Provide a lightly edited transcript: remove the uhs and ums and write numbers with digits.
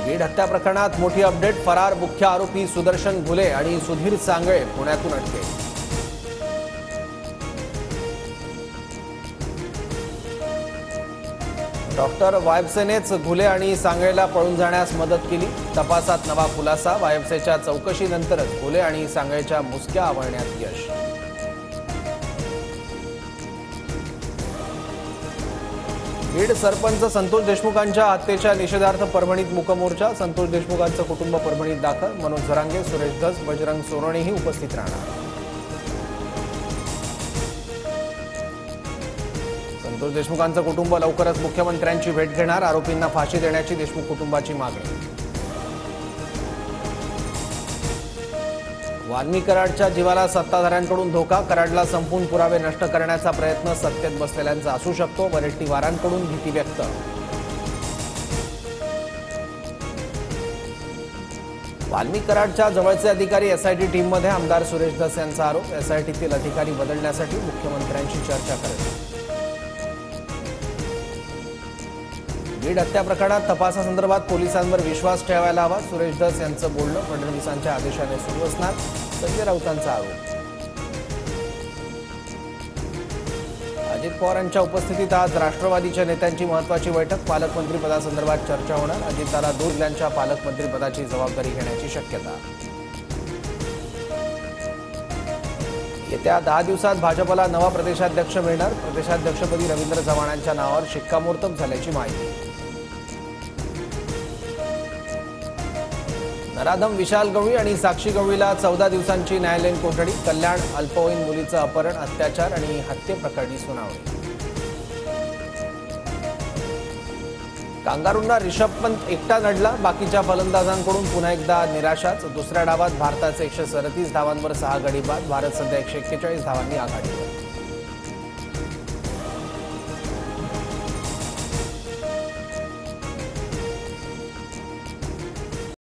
बीड हत्या प्रकरणात मोठी अपडेट। फरार मुख्य आरोपी सुदर्शन घुले आणि सुधीर सांगळे पुण्यातून अटकेत। डॉक्टर वायफसेनेच घुले आणि सांगळेला पळून जाण्यास मदत केली। तपासात नवा खुलासा। वायफसेच्या चौकशीनंतरच घुले आणि सांगळेच्या मुसक्या आवळण्यात यश। बीड सरपंच संतोष देशमुखांच्या हत्येच्या निषेधार्थ परभणीत मूकमोर्चा। संतोष देशमुखांचं कुटुंब परभणीत दाखल। मनोज झरांगे, सुरेश धस, बजरंग सोनवणेही उपस्थित राहणार। संतोष देशमुखांचं कुटुंब लवकरच मुख्यमंत्र्यांची भेट घेणार। आरोपींना फाशी देण्याची देशमुख कुटुंबाची मागणी। वाल्मी कराडच्या जीवाला सत्ताधाऱ्यांकडून धोका। कराडला संपून पुरावे नष्ट करण्याचा प्रयत्न सत्तेत बसलेल्यांचा असू शकतो। वरेट्टीवारांकडून भीती व्यक्त। वाल्मी कराडच्या जवळचे अधिकारी एसआयटी टीममध्ये। आमदार सुरेश धस यांचा आरोप। एसआयटीतील अधिकारी बदलण्यासाठी मुख्यमंत्र्यांशी चर्चा करेल। बीड हत्या प्रकरणात तपासासंदर्भात पोलिसांवर विश्वास ठेवायला हवा। सुरेश धस यांचं बोलणं फडणवीसांच्या आदेशाने सुरू असणार। संजय राऊतांचा आरोप। अजित पवारांच्या उपस्थितीत आज राष्ट्रवादीच्या नेत्यांची महत्त्वाची बैठक। पालकमंत्रीपदासंदर्भात चर्चा होणार। अजितदादा दूध यांच्या पालकमंत्रीपदाची जबाबदारी घेण्याची शक्यता। येत्या 10 दिवसात भाजपला नवा प्रदेशाध्यक्ष मिळणार। प्रदेशाध्यक्षपदी रवींद्र चव्हाणांच्या नावावर शिक्कामोर्तब झाल्याची माहिती। नराधम विशाल गवळी आणि साक्षी गवळीला 14 दिवसांची न्यायालयीन कोठडी। कल्याण अल्पवयीन मुलीचं अपहरण, अत्याचार आणि हत्येप्रकरणी सुनावणी। कांगारूंना रिषभ पंत एकटा नडला। बाकीच्या फलंदाजांकडून पुन्हा एकदा निराशाच। दुसऱ्या डावात भारताचे 137 धावांवर 6 गडी बाद। भारत सध्या 141 धावांनी आघाडीवर।